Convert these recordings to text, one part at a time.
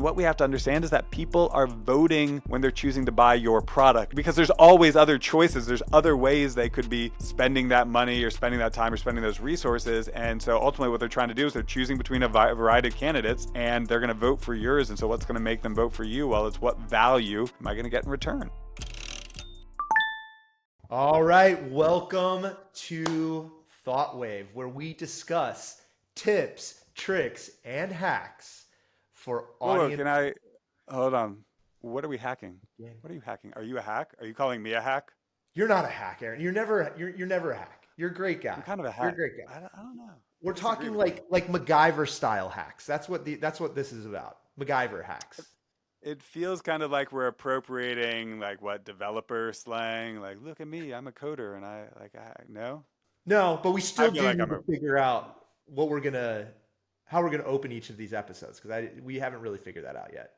what we have to understand is that people are voting when they're choosing to buy your product, because there's always other choices. There's other ways they could be spending that money or spending that time or spending those resources. And so ultimately what they're trying to do is they're choosing between a variety of candidates, and they're going to vote for yours. And so what's going to make them vote for you? Well, it's what value am I going to get in return? All right, welcome to ThoughtWave, where we discuss tips, tricks, and hacks for audience. Hold on. What are we hacking? What are you hacking? Are you a hack? Are you calling me a hack? You're not a hack, Aaron. You're never a hack. You're a great guy. I'm kind of a hack. You're a great guy. I don't know. We're talking like MacGyver style hacks. That's what this is about. MacGyver hacks. It feels kind of like we're appropriating like what developer slang. Like, look at me, I'm a coder, and I no, but we still do need to figure out how we're gonna open each of these episodes, because we haven't really figured that out yet.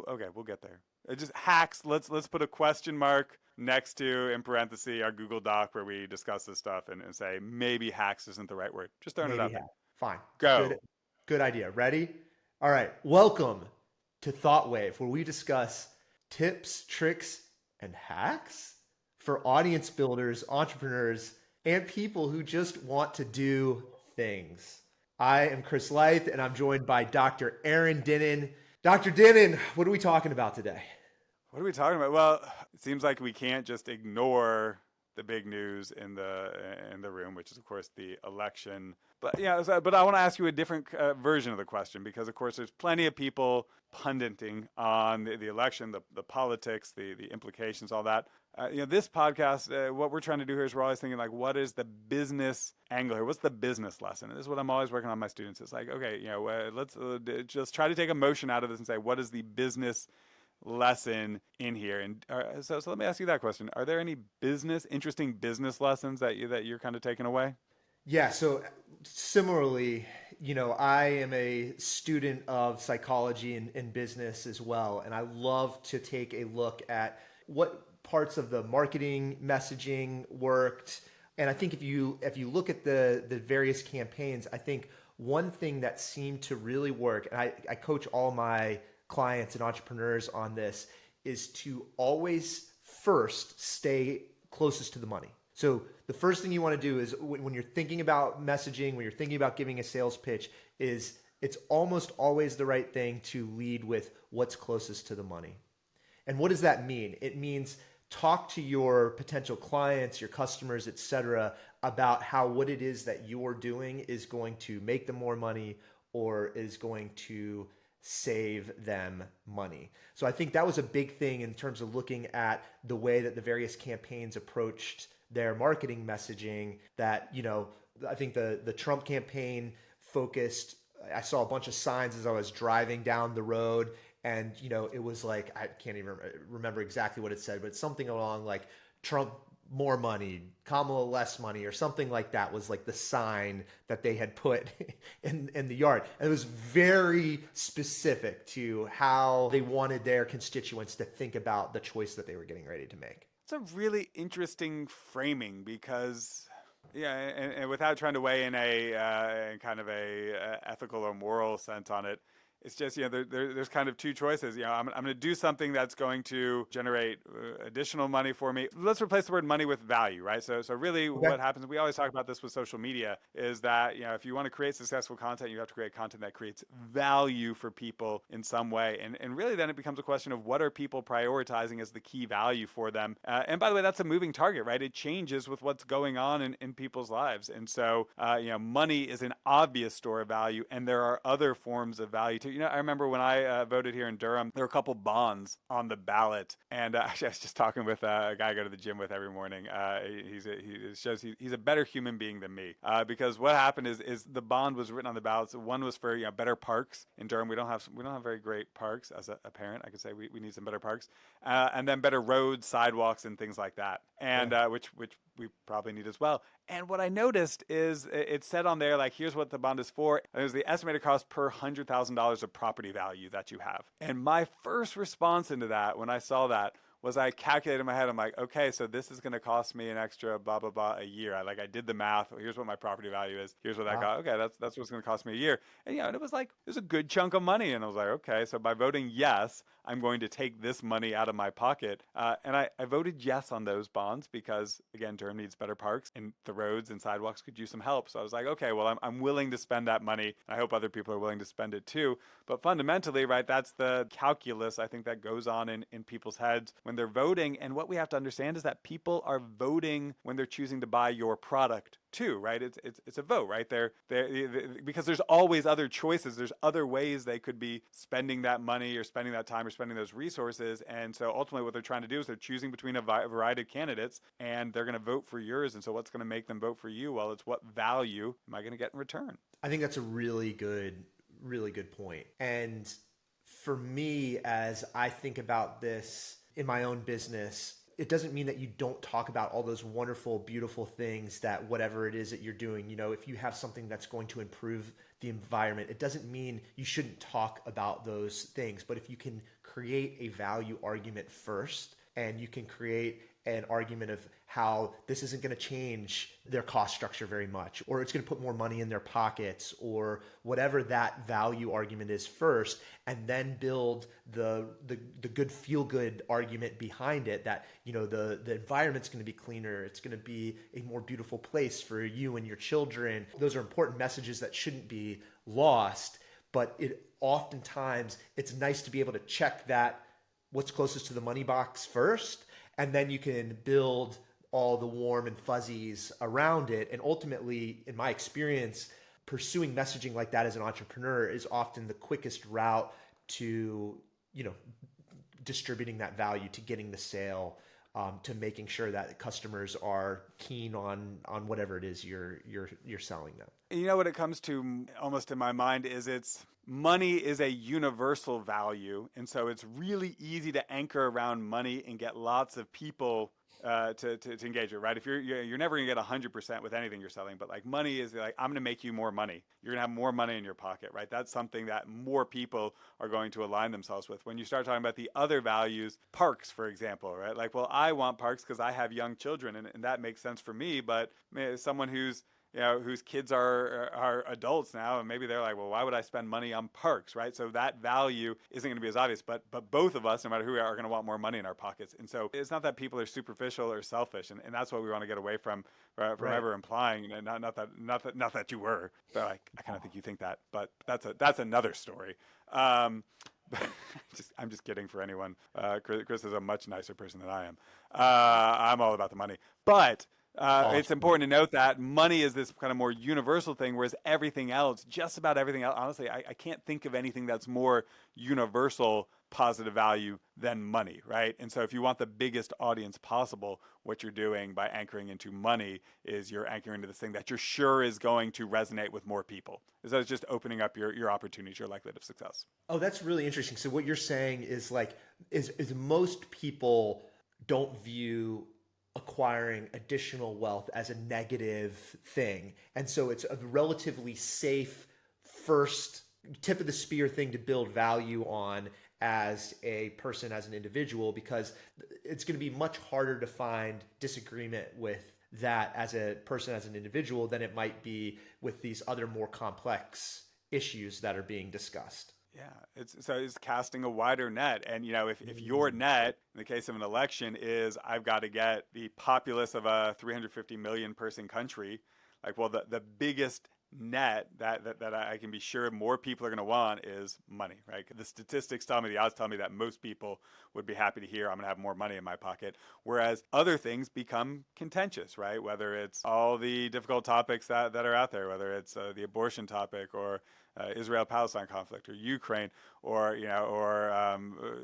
Okay, we'll get there. Just hacks. Let's put a question mark next to, in parentheses, our Google Doc where we discuss this stuff and say maybe hacks isn't the right word. Just throwing it out there. Fine. Go. Good idea. Ready? All right. Welcome to ThoughtWave, where we discuss tips, tricks, and hacks for audience builders, entrepreneurs, and people who just want to do things. I am Chris Leith, and I'm joined by Dr. Aaron Dinin. Dr. Dinin, what are we talking about today? What are we talking about? Well, it seems like we can't just ignore the big news in the room, which is of course the election. But but I want to ask you a different version of the question, because of course there's plenty of people punditing on the election, the politics, the implications, all that. This podcast, what we're trying to do here is we're always thinking like, what is the business angle here? What's the business lesson? And this is what I'm always working on my students. It's like, okay, let's just try to take emotion out of this and say, what is the business lesson in here? And so let me ask you that question. Are there any interesting business lessons that you're kind of taking away? Yeah. So similarly, I am a student of psychology and business as well. And I love to take a look at what parts of the marketing messaging worked. And I think if you look at the various campaigns, I think one thing that seemed to really work, and I coach all my clients and entrepreneurs on this, is to always first stay closest to the money. So the first thing you want to do is when you're thinking about messaging, when you're thinking about giving a sales pitch, is it's almost always the right thing to lead with what's closest to the money. And what does that mean? It means talk to your potential clients, your customers, etc., about how what it is that you're doing is going to make them more money or is going to save them money. So I think that was a big thing in terms of looking at the way that the various campaigns approached their marketing messaging. That, I think the Trump campaign focused, I saw a bunch of signs as I was driving down the road, and it was like, I can't even remember exactly what it said, but it's something along like Trump more money, Kamala less money, or something like that was like the sign that they had put in the yard. And it was very specific to how they wanted their constituents to think about the choice that they were getting ready to make. It's a really interesting framing, because and without trying to weigh in a kind of a ethical or moral sense on it, it's just, there's kind of two choices. I'm going to do something that's going to generate additional money for me. Let's replace the word money with value, right? So really what happens, we always talk about this with social media, is that, if you want to create successful content, you have to create content that creates value for people in some way. And really then it becomes a question of what are people prioritizing as the key value for them. And by the way, that's a moving target, right? It changes with what's going on in people's lives. And so, money is an obvious store of value, and there are other forms of value too. I remember when I voted here in Durham, there were a couple bonds on the ballot. And actually, I was just talking with a guy I go to the gym with every morning. He's a better human being than me, because what happened is the bond was written on the ballot. So one was for better parks in Durham. We don't have very great parks. As a parent, I could say we need some better parks, and then better roads, sidewalks, and things like that. And which we probably need as well. And what I noticed is it said on there, like, here's what the bond is for. And it was the estimated cost per $100,000 of property value that you have. And my first response into that, when I saw that, was I calculated in my head, I'm like, okay, so this is going to cost me an extra blah, blah, blah a year. I did the math. Here's what my property value is. Here's what that Wow. got. Okay, that's what's going to cost me a year. And, and it was like, it was a good chunk of money. And I was like, okay, so by voting yes, I'm going to take this money out of my pocket. And I voted yes on those bonds because, again, Durham needs better parks and the roads and sidewalks could use some help. So I was like, okay, well, I'm willing to spend that money. I hope other people are willing to spend it too. But fundamentally, right, that's the calculus I think that goes on in people's heads when they're voting. And what we have to understand is that people are voting when they're choosing to buy your product too, right? It's a vote, right? They're because there's always other choices. There's other ways they could be spending that money or spending that time or spending those resources. And so ultimately what they're trying to do is they're choosing between a variety of candidates and they're going to vote for yours. And so what's going to make them vote for you? Well, it's what value am I going to get in return? I think that's a really good point. And for me, as I think about this in my own business, it doesn't mean that you don't talk about all those wonderful, beautiful things that whatever it is that you're doing, if you have something that's going to improve the environment, it doesn't mean you shouldn't talk about those things. But if you can create a value argument first, and you can create an argument of how this isn't going to change their cost structure very much, or it's going to put more money in their pockets, or whatever that value argument is first, and then build the good feel good argument behind it that the environment's going to be cleaner, it's going to be a more beautiful place for you and your children. Those are important messages that shouldn't be lost, but oftentimes it's nice to be able to check that what's closest to the money box first, and then you can build all the warm and fuzzies around it. And ultimately, in my experience, pursuing messaging like that as an entrepreneur is often the quickest route to, distributing that value, to getting the sale, to making sure that customers are keen on whatever it is you're selling them. What it comes to almost in my mind is money is a universal value. And so it's really easy to anchor around money and get lots of people to engage it, right? If you're never going to get 100% with anything you're selling, but like money is like, I'm going to make you more money. You're going to have more money in your pocket, right? That's something that more people are going to align themselves with. When you start talking about the other values, parks, for example, right? Like, well, I want parks because I have young children and that makes sense for me, but someone whose kids are adults now, and maybe they're like, well, why would I spend money on parks, right? So that value isn't going to be as obvious, but both of us, no matter who we are going to want more money in our pockets. And so it's not that people are superficial or selfish, and that's what we want to get away from right. Ever implying, and not that you were, but I kind of think you think that, but that's another story. I'm just kidding for anyone. Chris is a much nicer person than I am. I'm all about the money, but Awesome. It's important to note that money is this kind of more universal thing, whereas everything else, just about everything else, honestly, I can't think of anything that's more universal positive value than money, right? And so if you want the biggest audience possible, what you're doing by anchoring into money is you're anchoring into this thing that you're sure is going to resonate with more people. So it's just opening up your opportunities, your likelihood of success. Oh, that's really interesting. So what you're saying is is most people don't view acquiring additional wealth as a negative thing. And so it's a relatively safe first tip of the spear thing to build value on as a person, as an individual, because it's going to be much harder to find disagreement with that as a person, as an individual, than it might be with these other more complex issues that are being discussed. Yeah, it's casting a wider net. And, if your net, in the case of an election, is I've got to get the populace of a 350 million person country, the biggest net that I can be sure more people are going to want is money, right? The statistics tell me, the odds tell me that most people would be happy to hear I'm going to have more money in my pocket, whereas other things become contentious, right? Whether it's all the difficult topics that are out there, whether it's the abortion topic or Israel-Palestine conflict or Ukraine or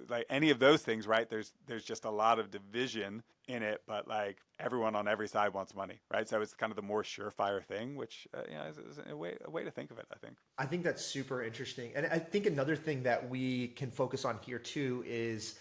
like any of those things, right? There's just a lot of division in it, but like everyone on every side wants money, right? So it's kind of the more surefire thing, which is a way to think of it, I think. I think that's super interesting. And I think another thing that we can focus on here too is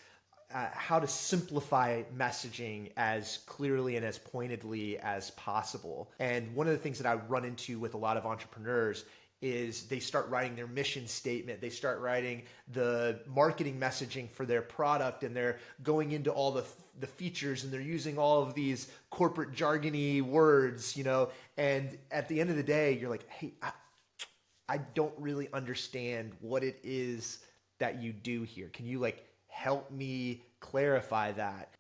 how to simplify messaging as clearly and as pointedly as possible. And one of the things that I run into with a lot of entrepreneurs is they start writing their mission statement. They start writing the marketing messaging for their product, and they're going into all the features, and they're using all of these corporate jargony words, and at the end of the day, you're like, hey, I don't really understand what it is that you do here. Can you help me clarify that?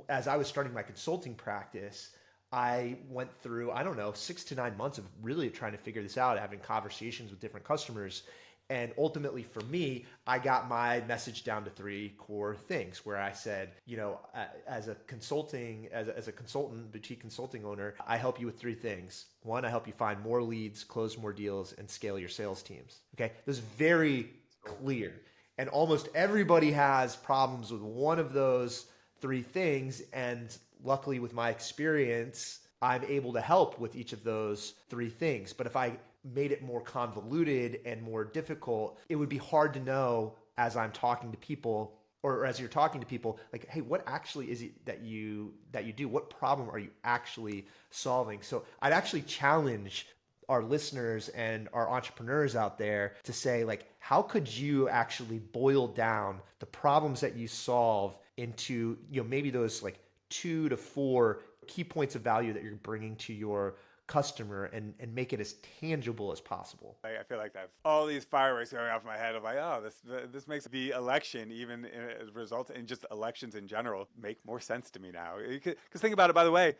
As I was starting my consulting practice, I went through, 6 to 9 months of really trying to figure this out, having conversations with different customers. And ultimately for me, I got my message down to 3 core things where I said, as a consultant, boutique consulting owner, I help you with 3 things. 1, I help you find more leads, close more deals, and scale your sales teams. Okay. This is very clear. And almost everybody has problems with one of those 3 things. And luckily with my experience, I'm able to help with each of those 3 things. But if I made it more convoluted and more difficult, it would be hard to know as I'm talking to people, or as you're talking to people, hey, what actually is it that you do? What problem are you actually solving? So I'd actually challenge our listeners and our entrepreneurs out there to say, how could you actually boil down the problems that you solve into, maybe those 2 to 4 key points of value that you're bringing to your customer, and make it as tangible as possible. I feel like I have all these fireworks going off my head of this makes the election, even as a result, and just elections in general, make more sense to me now. Because think about it, by the way,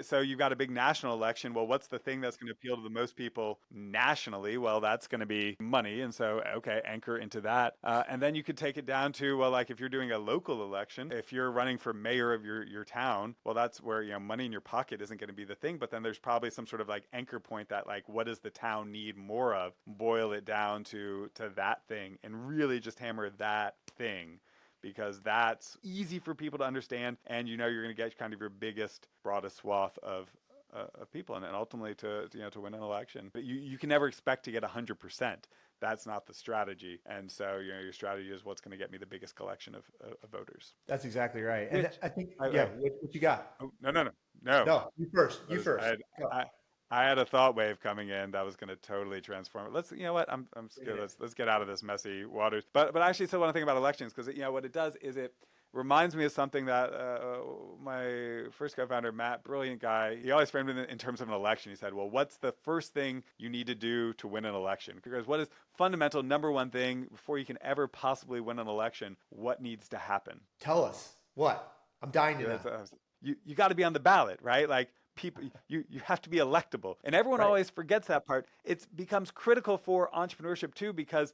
so you've got a big national election. Well, what's the thing that's going to appeal to the most people nationally? Well, that's going to be money. And so, okay, anchor into that. And then you could take it down to, well, if you're doing a local election, if you're running for mayor of your town, well, that's where, money in your pocket isn't going to be the thing. But then there's probably some sort of anchor point that what does the town need more of? Boil it down to that thing and really just hammer that thing, because that's easy for people to understand, and you're going to get kind of your biggest, broadest swath of people, and ultimately to win an election. But you can never expect to get 100%. That's not the strategy. And so, your strategy is what's going to get me the biggest collection of voters. That's exactly right. And I think, what you got? Oh, no. No, you first. I had a ThoughtWave coming in that was going to totally transform it. Let's, I'm scared. Let's get out of this messy waters. But I actually still want to think about elections, because what it does is it reminds me of something that my first co-founder, Matt, brilliant guy, he always framed it in terms of an election. He said, well, what's the first thing you need to do to win an election? Because what is fundamental number one thing before you can ever possibly win an election? What needs to happen? Tell us. What? I'm dying to know. You got to be on the ballot, right? People, you have to be electable, and everyone always forgets that part. It becomes critical for entrepreneurship too, because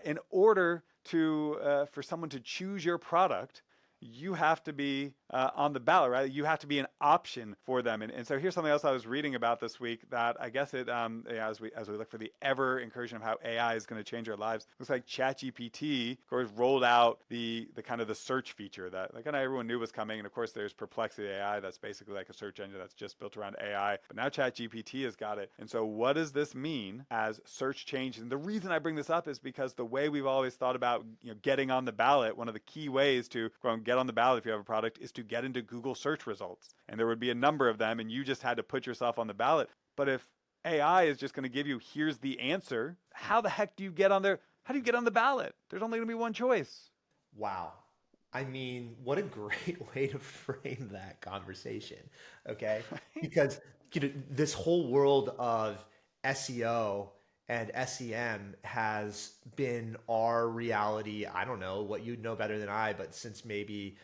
in order to for someone to choose your product, you have to be on the ballot, right? You have to be an option for them. And so here's something else I was reading about this week that I guess as we look for the ever incursion of how AI is going to change our lives, looks like ChatGPT, of course, rolled out the kind of the search feature that kind of everyone knew was coming. And of course, there's Perplexity AI, that's basically like a search engine that's just built around AI. But now ChatGPT has got it. And so what does this mean as search changes? And the reason I bring this up is because the way we've always thought about getting on the ballot, one of the key ways to get on the ballot if you have a product is to get into Google search results. And there would be a number of them, and you just had to put yourself on the ballot. But if AI is just going to give you, here's the answer, how the heck do you get on there? How do you get on the ballot? There's only going to be one choice. Wow. I mean, what a great way to frame that conversation. Okay. Because this whole world of SEO and SEM has been our reality. I don't know what you'd know better than I, but since maybe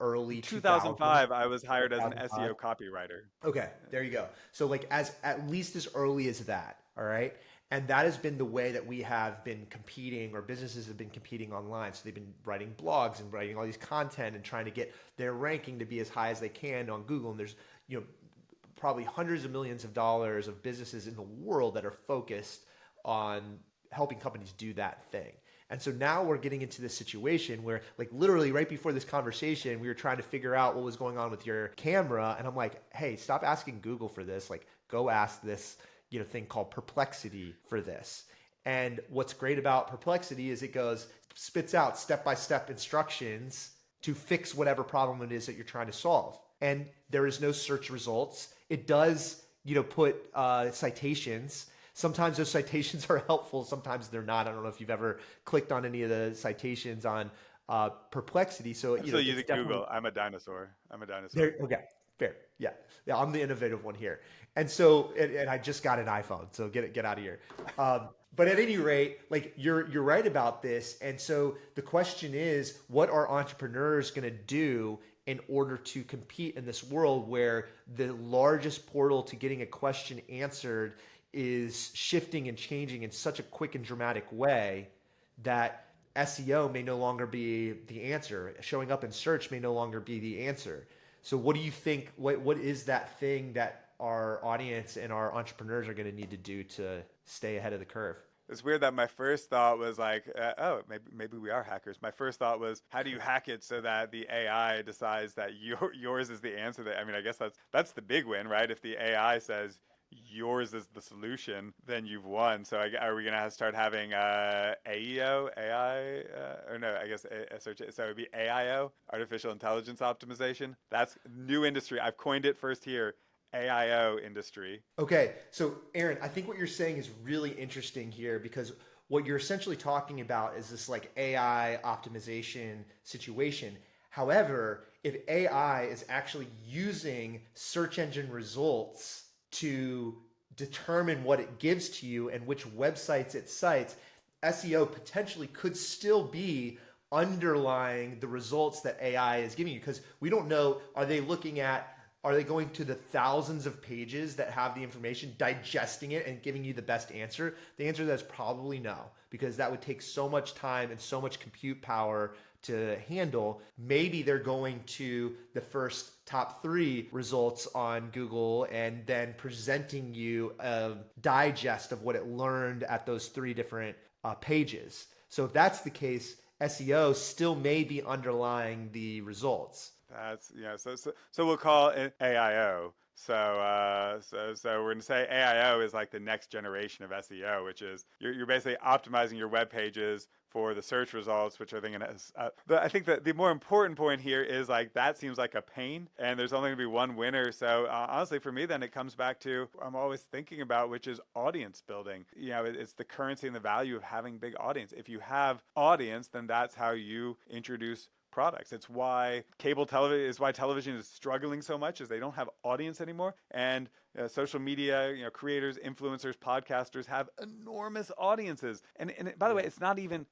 early 2005, I was hired as an SEO copywriter. Okay, there you go. So as at least as early as that, all right? And that has been the way that we have been competing, or businesses have been competing online. So they've been writing blogs and writing all these content and trying to get their ranking to be as high as they can on Google. And there's, probably hundreds of millions of dollars of businesses in the world that are focused on helping companies do that thing. And so now we're getting into this situation where literally right before this conversation, we were trying to figure out what was going on with your camera. And I'm like, hey, stop asking Google for this. Go ask this, thing called Perplexity for this. And what's great about Perplexity is it spits out step-by-step instructions to fix whatever problem it is that you're trying to solve. And there is no search results. It does, put citations. Sometimes those citations are helpful, sometimes they're not. I don't know if you've ever clicked on any of the citations on Perplexity. So, I'm still it's using definitely Google. I'm a dinosaur. I'm a dinosaur. there. Okay, fair. Yeah, yeah. I'm the innovative one here, and so and I just got an iPhone, so get out of here. But at any rate, like you're right about this, and so the question is, what are entrepreneurs going to do in order to compete in this world where the largest portal to getting a question answered is shifting and changing in such a quick and dramatic way that SEO may no longer be the answer. Showing up in search may no longer be the answer. So what do you think, what is that thing that our audience and our entrepreneurs are going to need to do to stay ahead of the curve? It's weird that my first thought was like, oh, maybe we are hackers. My first thought was, how do you hack it so that the AI decides that yours is the answer? That, I mean, I guess that's the big win, right? If the AI says yours is the solution, then you've won. So are we gonna start having AEO, AI, or no? I guess a search. So it would be AIO, artificial intelligence optimization. That's new industry. I've coined it first here. AIO industry. Okay, so Aaron, I think what you're saying is really interesting here because what you're essentially talking about is this like AI optimization situation. However, if AI is actually using search engine results to determine what it gives to you and which websites it cites, SEO potentially could still be underlying the results that AI is giving you because we don't know, are they going to the thousands of pages that have the information, digesting it and giving you the best answer? The answer to that is probably no, because that would take so much time and so much compute power to handle. Maybe they're going to the first top 3 results on Google and then presenting you a digest of what it learned at those 3 different pages. So if that's the case, SEO still may be underlying the results. That's so we'll call it AIO. So we're gonna say AIO is like the next generation of SEO, which is you're basically optimizing your web pages for the search results, which I think I think that the more important point here is like that seems like a pain, and there's only gonna be one winner. So honestly, for me, then it comes back to I'm always thinking about, which is audience building. It's the currency and the value of having big audience. If you have audience, then that's how you introduce products. It's why television is struggling so much, is they don't have audience anymore. And social media, creators, influencers, podcasters have enormous audiences. And by the way, it's not even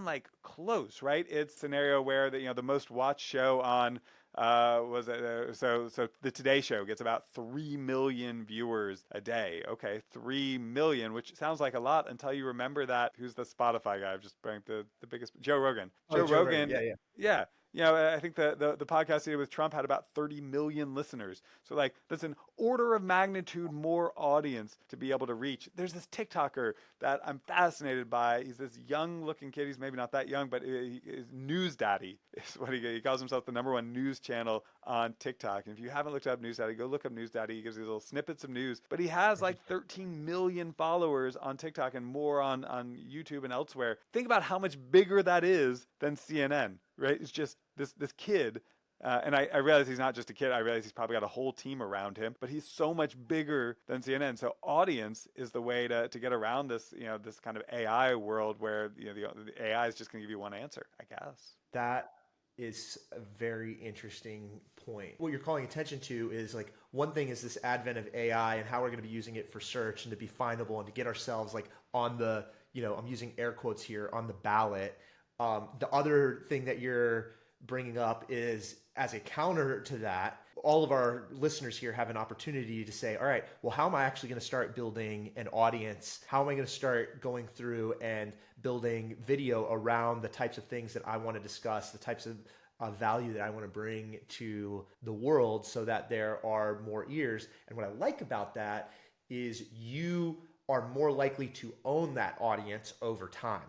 like close, right? It's a scenario where the most watched show on so the Today Show gets about 3 million viewers a day. Okay, 3 million, which sounds like a lot until you remember that who's the Spotify guy? I've just ranked the biggest, Joe Rogan. Joe Rogan, yeah. I think the podcast he did with Trump had about 30 million listeners. So like that's an order of magnitude more audience to be able to reach. There's this TikToker that I'm fascinated by. He's this young looking kid. He's maybe not that young, but he's News Daddy is what he calls himself, the #1 news channel on TikTok. And if you haven't looked up News Daddy, go look up News Daddy. He gives these little snippets of news, but he has like 13 million followers on TikTok and more on YouTube and elsewhere. Think about how much bigger that is than CNN, right? It's just this kid. And I realize he's not just a kid. I realize he's probably got a whole team around him, but he's so much bigger than CNN. So audience is the way to get around this, this kind of AI world where the AI is just going to give you one answer, I guess. That is a very interesting point. What you're calling attention to is like one thing is this advent of AI and how we're going to be using it for search and to be findable and to get ourselves like on the, I'm using air quotes here, on the ballot. The other thing that you're bringing up is, as a counter to that, all of our listeners here have an opportunity to say, all right, well, how am I actually going to start building an audience? How am I going to start going through and building video around the types of things that I want to discuss, the types of value that I want to bring to the world so that there are more ears? And what I like about that is you are more likely to own that audience over time.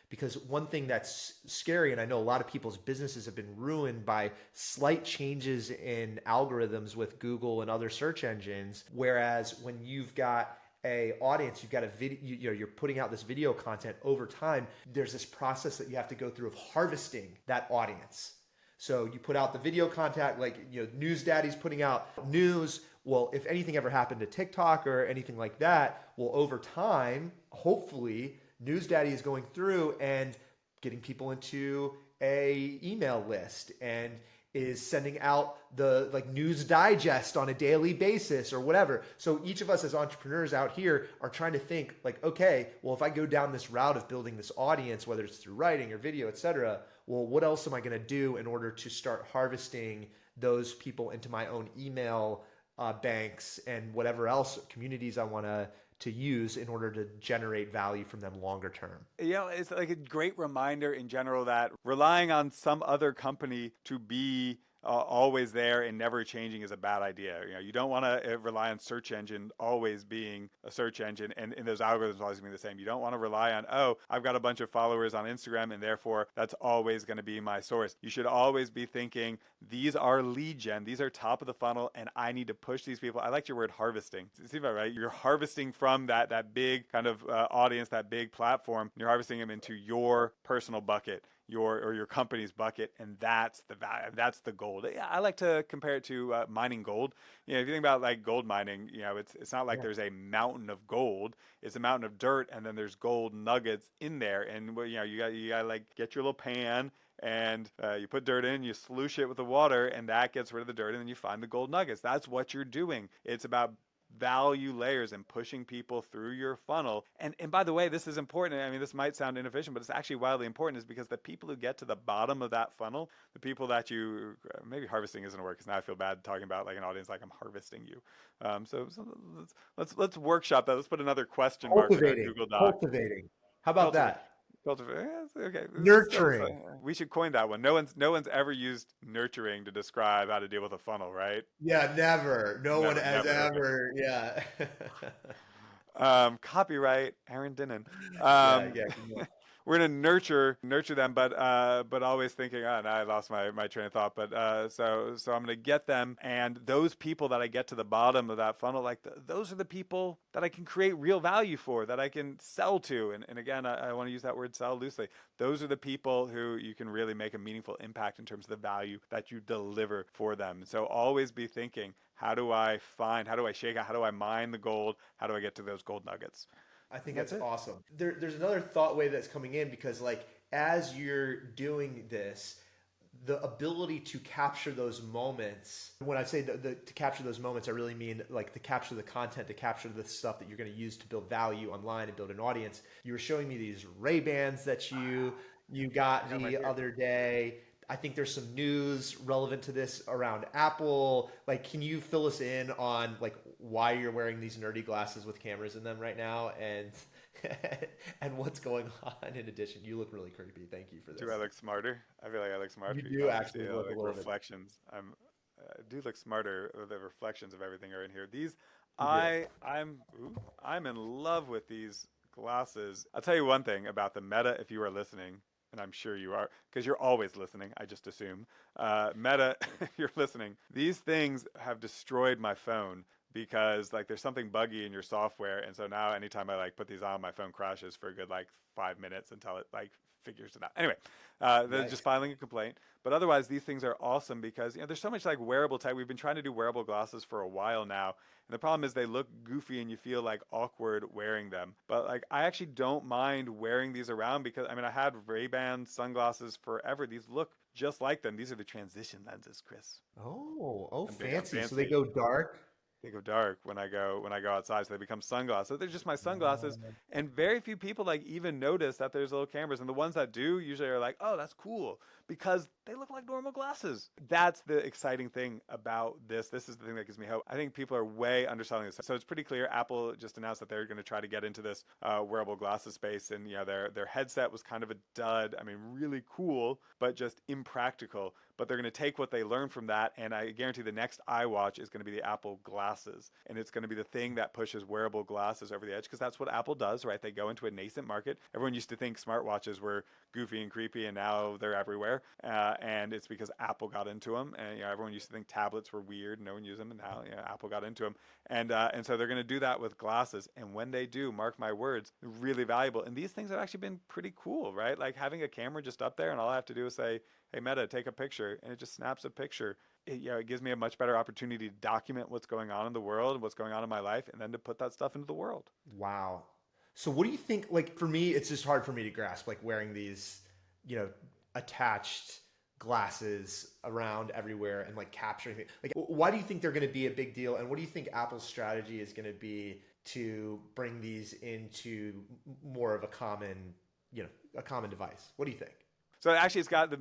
Because one thing that's scary, and I know a lot of people's businesses have been ruined by slight changes in algorithms with Google and other search engines. Whereas when you've got a audience, you've got a video, you're putting out this video content over time, there's this process that you have to go through of harvesting that audience. So you put out the video content, like News Daddy's putting out news. well, if anything ever happened to TikTok or anything like that, well, over time, hopefully, News Daddy is going through and getting people into a email list and is sending out the like news digest on a daily basis or whatever. So each of us as entrepreneurs out here are trying to think like, okay, well, if I go down this route of building this audience, whether it's through writing or video, etc., well, what else am I going to do in order to start harvesting those people into my own email banks and whatever else communities I want to use in order to generate value from them longer term. It's like a great reminder in general that relying on some other company to be always there and never changing is a bad idea. You don't want to rely on search engine always being a search engine and those algorithms always being the same. You don't want to rely on, oh, I've got a bunch of followers on Instagram and therefore that's always going to be my source. You should always be thinking, these are lead gen, these are top of the funnel, and I need to push these people. I like your word harvesting. See that, right? You're harvesting from that big kind of audience, that big platform. You're harvesting them into your personal bucket, your company's bucket, and that's the value. That's the gold. I like to compare it to mining gold. If you think about like gold mining, it's not like there's a mountain of gold. It's a mountain of dirt, and then there's gold nuggets in there. And you got like get your little pan. And you put dirt in, you sloosh it with the water, and that gets rid of the dirt, and then you find the gold nuggets. That's what you're doing. It's about value layers and pushing people through your funnel. And by the way, this is important. I mean, this might sound inefficient, but it's actually wildly important, is because the people who get to the bottom of that funnel, the people that you, maybe harvesting isn't a word because now I feel bad talking about like an audience like I'm harvesting you. So let's workshop that. Let's put another question mark in our Google Doc. Cultivating. How about that? Okay. Nurturing. We should coin that one. No one's ever used nurturing to describe how to deal with a funnel, right? Yeah, never. No one has never. ever. Yeah. Copyright Aaron Dinin. Yeah. We're gonna nurture them, but always thinking, oh, now I lost my train of thought. But so I'm gonna get them, and those people that I get to the bottom of that funnel, like those are the people that I can create real value for, that I can sell to. And again, I want to use that word sell loosely. Those are the people who you can really make a meaningful impact in terms of the value that you deliver for them. So always be thinking, how do I shake out, how do I mine the gold, how do I get to those gold nuggets? I think that's awesome. There's another thought wave that's coming in because like as you're doing this, the ability to capture those moments. When I say to capture those moments, I really mean like to capture the content, to capture the stuff that you're going to use to build value online and build an audience. You were showing me these Ray-Bans that you got the other day. I think there's some news relevant to this around Apple. Like, can you fill us in on like why you're wearing these nerdy glasses with cameras in them right now, and and what's going on in addition? You look really creepy. Thank you for this. Do I look smarter? I feel like I look smarter. You do actually look a little reflections. I do look smarter. The reflections of everything are in here. These, I'm in love with these glasses. I'll tell you one thing about the Meta. If you are listening, and I'm sure you are, because you're always listening, I just assume. Meta, if you're listening, these things have destroyed my phone because like there's something buggy in your software, and so now anytime I like put these on, my phone crashes for a good like 5 minutes until it like figures it out. Anyway, they're just filing a complaint. But otherwise, these things are awesome because there's so much like wearable tech. We've been trying to do wearable glasses for a while now. And the problem is they look goofy and you feel like awkward wearing them. But like I actually don't mind wearing these around because I had Ray-Ban sunglasses forever. These look just like them. These are the transition lenses, Chris. Oh, fancy. So they go dark. They go dark when I go outside, so they become sunglasses. So they're just my sunglasses, and very few people like even notice that there's little cameras. And the ones that do usually are like, "Oh, that's cool," because they look like normal glasses. That's the exciting thing about this. This is the thing that gives me hope. I think people are way underselling this. So it's pretty clear. Apple just announced that they're going to try to get into this wearable glasses space, and their headset was kind of a dud. Really cool, but just impractical. But they're going to take what they learned from that, and I guarantee the next iWatch is going to be the Apple glasses, and it's going to be the thing that pushes wearable glasses over the edge, because that's what Apple does, right? They go into a nascent market. Everyone used to think smartwatches were goofy and creepy, and now they're everywhere, and it's because Apple got into them. And everyone used to think tablets were weird, no one used them, and now Apple got into them, and so they're going to do that with glasses. And when they do, mark my words, they're really valuable. And these things have actually been pretty cool, right? Like having a camera just up there, and all I have to do is say, "Hey Meta, take a picture," and it just snaps a picture. It gives me a much better opportunity to document what's going on in the world and what's going on in my life, and then to put that stuff into the world. Wow. So what do you think, like for me, it's just hard for me to grasp, like wearing these, attached glasses around everywhere and like capturing things. Like, why do you think they're going to be a big deal? And what do you think Apple's strategy is going to be to bring these into more of a common device? What do you think? So actually, it's got it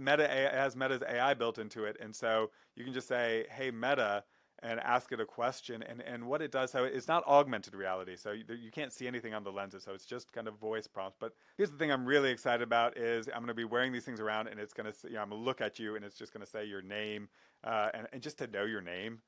has Meta's AI built into it, and so you can just say, "Hey, Meta," and ask it a question, and what it does, so it's not augmented reality, so you can't see anything on the lenses, so it's just kind of voice prompts. But here's the thing I'm really excited about is I'm going to be wearing these things around, and it's going to, I'm going to look at you, and it's just going to say your name, and just to know your name,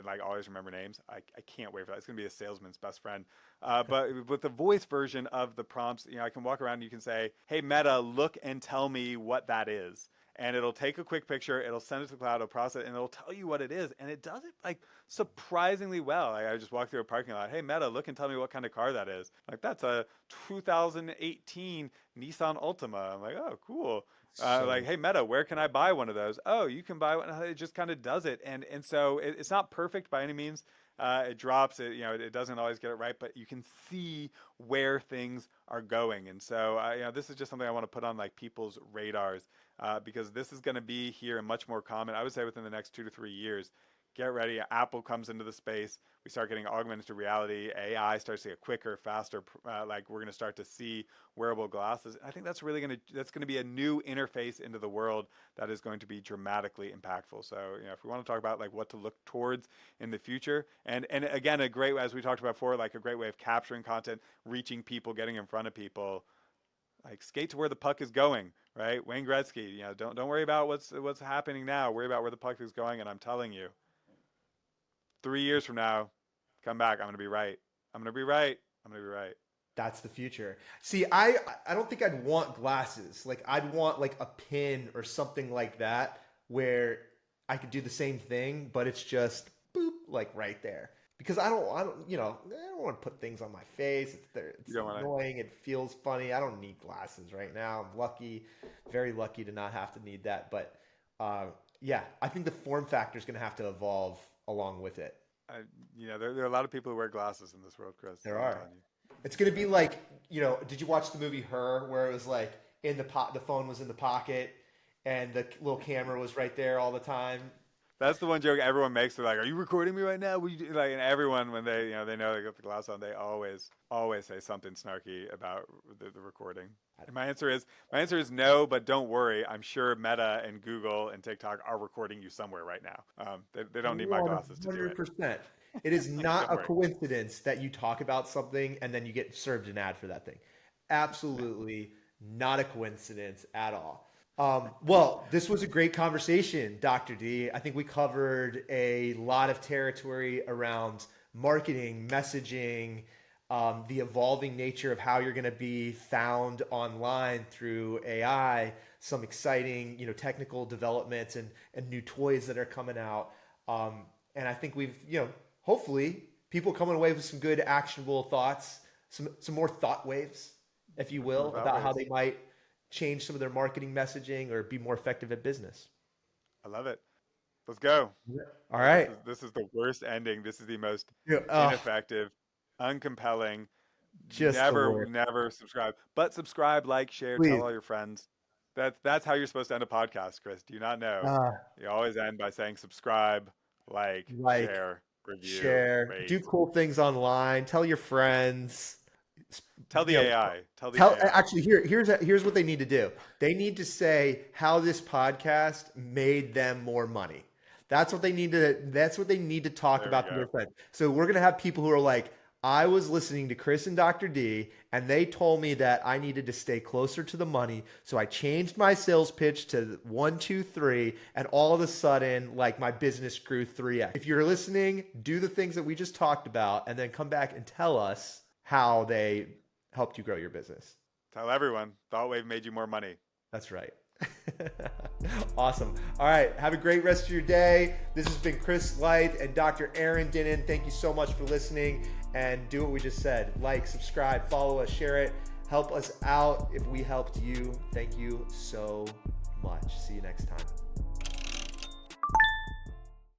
like always remember names. I can't wait for that. It's going to be a salesman's best friend. But with the voice version of the prompts, I can walk around and you can say, "Hey, Meta, look and tell me what that is." And it'll take a quick picture, it'll send it to the cloud, it'll process it, and it'll tell you what it is. And it does it like surprisingly well. Like, I just walked through a parking lot. "Hey, Meta, look and tell me what kind of car that is." Like, "That's a 2018 Nissan Altima." I'm like, "Oh, cool." Like, "Hey, Meta, where can I buy one of those?" "Oh, you can buy one." It just kind of does it. And so it's not perfect by any means. It drops it, it doesn't always get it right, but you can see where things are going. And so, this is just something I want to put on like people's radars, because this is going to be here and much more common. I would say within the next 2 to 3 years. Get ready. Apple comes into the space. We start getting augmented reality. AI starts to get quicker, faster. Like, we're going to start to see wearable glasses. I think that's going to be a new interface into the world that is going to be dramatically impactful. So, if we want to talk about like what to look towards in the future, and again, as we talked about before, like a great way of capturing content, reaching people, getting in front of people. Like, skate to where the puck is going, right? Wayne Gretzky. Don't worry about what's happening now. Worry about where the puck is going, and I'm telling you, 3 years from now, come back. I'm going to be right. I'm going to be right. I'm going to be right. That's the future. See, I don't think I'd want glasses. Like, I'd want like a pin or something like that where I could do the same thing, but it's just boop, like right there. Because I don't want to put things on my face. It's annoying. It feels funny. I don't need glasses right now. I'm lucky, very lucky to not have to need that. But yeah, I think the form factor is going to have to evolve along with it. There are a lot of people who wear glasses in this world, Chris. There are. It's going to be like, did you watch the movie Her, where it was like the phone was in the pocket and the little camera was right there all the time? That's the one joke everyone makes. They're like, "Are you recording me right now?" Like, and everyone, when they know they got the glass on, they always say something snarky about the recording. And my answer is no, but don't worry. I'm sure Meta and Google and TikTok are recording you somewhere right now. They don't need my glasses to do it. 100%. It is not a coincidence that you talk about something and then you get served an ad for that thing. Absolutely not a coincidence at all. Well, this was a great conversation, Dr. D. I think we covered a lot of territory around marketing, messaging, the evolving nature of how you're going to be found online through AI, some exciting, technical developments and new toys that are coming out. And I think we've, hopefully people coming away with some good actionable thoughts, some more thought waves, if you will, about how they might change some of their marketing messaging or be more effective at business. I love it. Let's go. All right. This is the worst ending. This is the most ineffective, uncompelling. Just never subscribe. But subscribe, like, share, Please. Tell all your friends. That's how you're supposed to end a podcast, Chris. Do you not know? You always end by saying subscribe, like share, review, rate. Do cool things online. Tell your friends. Tell the AI. AI. Actually, here's what they need to do. They need to say how this podcast made them more money. That's what they need to talk about to their friends. So we're gonna have people who are like, I was listening to Chris and Dr. D, and they told me that I needed to stay closer to the money. So I changed my sales pitch to 1, 2, 3, and all of a sudden, like, my business grew 3x. If you're listening, do the things that we just talked about, and then come back and tell us how they helped you grow your business. Tell everyone. ThoughtWave made you more money. That's right. Awesome. All right. Have a great rest of your day. This has been Chris Light and Dr. Aaron Dinin. Thank you so much for listening, and do what we just said. Like, subscribe, follow us, share it. Help us out if we helped you. Thank you so much. See you next time.